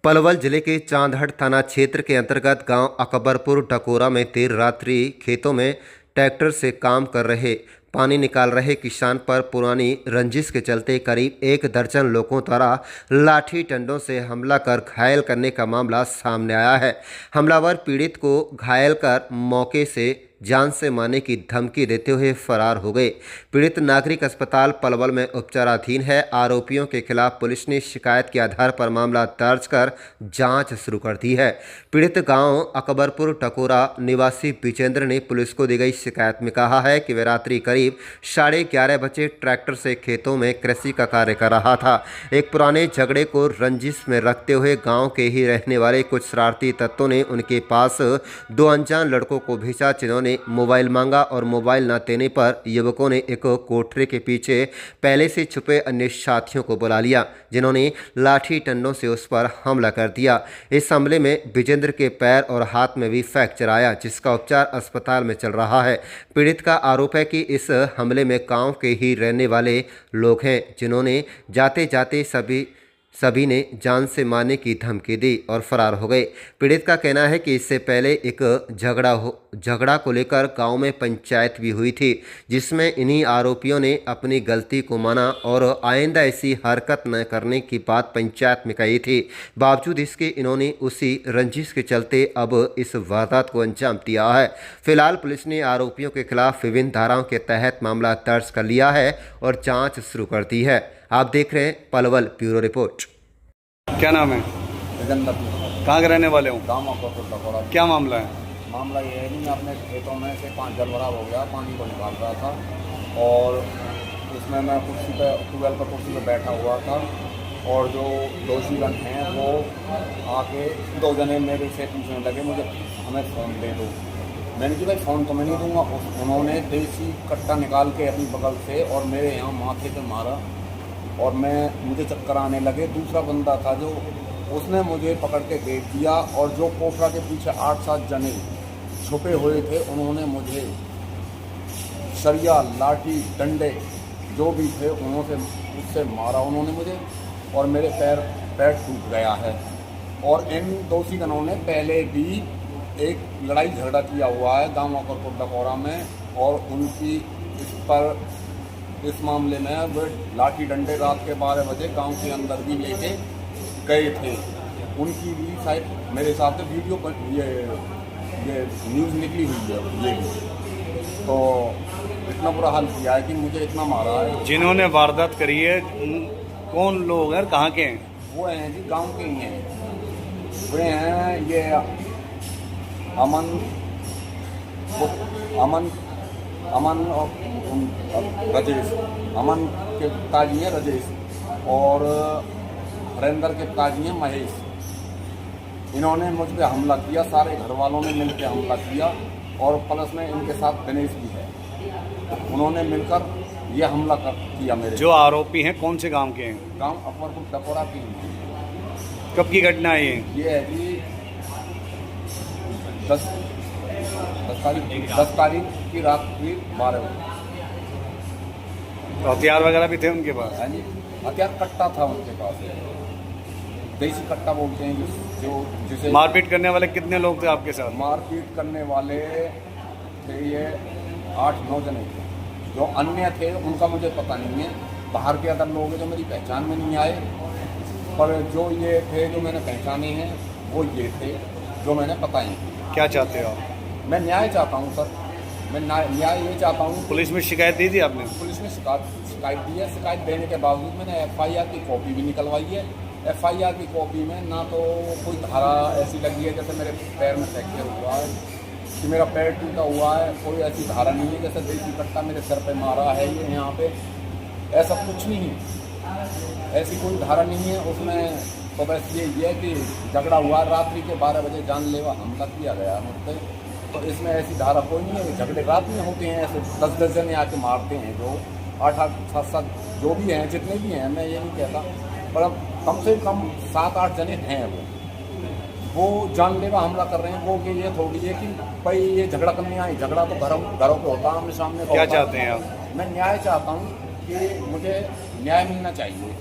पलवल जिले के चांदहट थाना क्षेत्र के अंतर्गत गांव अकबरपुर डकोरा में देर रात्रि खेतों में ट्रैक्टर से काम कर रहे पानी निकाल रहे किसान पर पुरानी रंजिश के चलते करीब 1 दर्जन लोगों द्वारा लाठी डंडों से हमला कर घायल करने का मामला सामने आया है। हमलावर पीड़ित को घायल कर मौके से जान से मारने की धमकी देते हुए फरार हो गए। पीड़ित नागरिक अस्पताल पलवल में उपचाराधीन है। आरोपियों के खिलाफ पुलिस ने शिकायत के आधार पर मामला दर्ज कर जांच शुरू कर दी है। पीड़ित गांव अकबरपुर टकोरा निवासी विजेंद्र ने पुलिस को दी गई शिकायत में कहा है कि वे रात्रि करीब 11:30 बजे ट्रैक्टर से खेतों में कृषि का कार्य कर रहा था। एक पुराने झगड़े को रंजिश में रखते हुए गाँव के ही रहने वाले कुछ शरारती तत्वों ने उनके पास 2 अनजान लड़कों को भेजा, जिन्होंने मोबाइल मांगा और मोबाइल न देने पर युवकों ने एक कोठरी के पीछे पहले से छुपे अन्य साथियों को बुला लिया, जिन्होंने लाठी डंडों से उस पर हमला कर दिया। इस हमले में विजेंद्र के पैर और हाथ में भी फ्रैक्चर आया, जिसका उपचार अस्पताल में चल रहा है। पीड़ित का आरोप है कि इस हमले में गांव के ही रहने वाले लोग हैं, जिन्होंने जाते जाते सभी ने जान से मारने की धमकी दी और फरार हो गए। पीड़ित का कहना है कि इससे पहले एक झगड़ा को लेकर गांव में पंचायत भी हुई थी, जिसमें इन्हीं आरोपियों ने अपनी गलती को माना और आइंदा ऐसी हरकत न करने की बात पंचायत में कही थी। बावजूद इसके इन्होंने उसी रंजिश के चलते अब इस वारदात को अंजाम दिया है। फिलहाल पुलिस ने आरोपियों के खिलाफ विभिन्न धाराओं के तहत मामला दर्ज कर लिया है और जाँच शुरू कर दी है। आप देख रहे हैं पलवल ब्यूरो रिपोर्ट। क्या नाम है? कहाँ के रहने वाले हो? गाँव अकबरपुर। क्या मामला है? मामला ये है कि मैं अपने खेतों में से जल भराव हो गया, पानी को निकाल रहा था और इसमें मैं कुर्सी पे ट्यूबवेल पर कुर्सी पे बैठा हुआ था और जो दोषीगण हैं वो आके 2 जने मेरे से पूछने लगे, मुझे हमें फ़ोन दे दो। मैंने कहा भाई फ़ोन तो मैं नहीं दूँगा। उन्होंने देसी कट्टा निकाल के अपनी बगल से और मेरे यहाँ माथे पे मारा और मुझे चक्कर आने लगे। दूसरा बंदा था जो उसने मुझे पकड़ के देख दिया और जो कोठरा के पीछे 8-7 जने छुपे हुए थे उन्होंने मुझे सरिया, लाठी, डंडे जो भी थे उन्होंने उससे मारा उन्होंने मुझे और मेरे पैर टूट गया है। और इन दोषीगणों ने पहले भी एक लड़ाई झगड़ा किया हुआ है गाँव अकबरपुर डकोरा में और उनकी इस मामले में वो लाठी डंडे रात के 12 बजे गांव के अंदर भी लेके गए थे। उनकी भी शायद मेरे साथ वीडियो पर ये न्यूज़ निकली हुई है। ये तो इतना बुरा हाल किया है कि मुझे इतना मारा है। जिन्होंने वारदात करी है कौन लोग हैं, कहाँ के हैं? वो हैं जी गांव के ही हैं। वे हैं ये अमन और राजेश। अमन के पिताजी हैं राजेश और हरेंद्र के पिताजी हैं महेश। इन्होंने मुझ पर हमला किया, सारे घर वालों ने मिलकर हमला किया और प्लस में इनके साथ गणेश भी है। उन्होंने मिलकर ये हमला किया मेरे। जो आरोपी हैं कौन से गांव के हैं? गांव अकबरपुर डकोरा के हैं। कब की घटना है ये है जी 10 तारीख की रात की 12 बजे। तो हथियार वगैरह भी थे उनके पास? हाँ जी, हथियार कट्टा था उनके पास, देसी कट्टा बोलते हैं जिसे। मारपीट करने वाले कितने लोग थे आपके साथ? मारपीट करने वाले थे ये 8-9 जने थे। जो अन्य थे उनका मुझे पता नहीं है। बाहर के अदर लोग जो मेरी पहचान में नहीं आए, पर जो ये थे जो मैंने पहचाने हैं वो ये थे जो मैंने बताए। क्या चाहते हो आप? मैं न्याय चाहता हूँ सर। मैं न्याय ये चाहता हूँ। पुलिस में शिकायत दी थी आपने? पुलिस में शिकायत दी है। शिकायत देने के बावजूद मैंने FIR की कॉपी भी निकलवाई है। FIR की कॉपी में ना तो कोई धारा ऐसी लगी है जैसे मेरे पैर में फ्रैक्चर हुआ है कि मेरा पैर टूटा हुआ है, कोई ऐसी धारा नहीं है जैसे देसी कट्टा मेरे सर पे मारा है ये यहाँ पे, ऐसा कुछ नहीं है। ऐसी कोई धारा नहीं है उसमें। तो बस ये है कि झगड़ा हुआ रात्रि के 12 बजे जानलेवा हमला किया गया मुझ पर। तो इसमें ऐसी धारा कोई नहीं है। झगड़े रात में होते हैं, ऐसे 10-10 जने आके मारते हैं, जो 8-8, 7-7 जो भी हैं, जितने भी हैं, मैं ये नहीं कहता, पर कम से कम 7-8 जने हैं वो जानलेवा हमला कर रहे हैं। वो कि ये थोड़ी है कि भाई ये झगड़ा करने आए, झगड़ा तो घरों पे होता है, आमने सामने। क्या चाहते हैं आप? मैं न्याय चाहता हूँ कि मुझे न्याय मिलना चाहिए।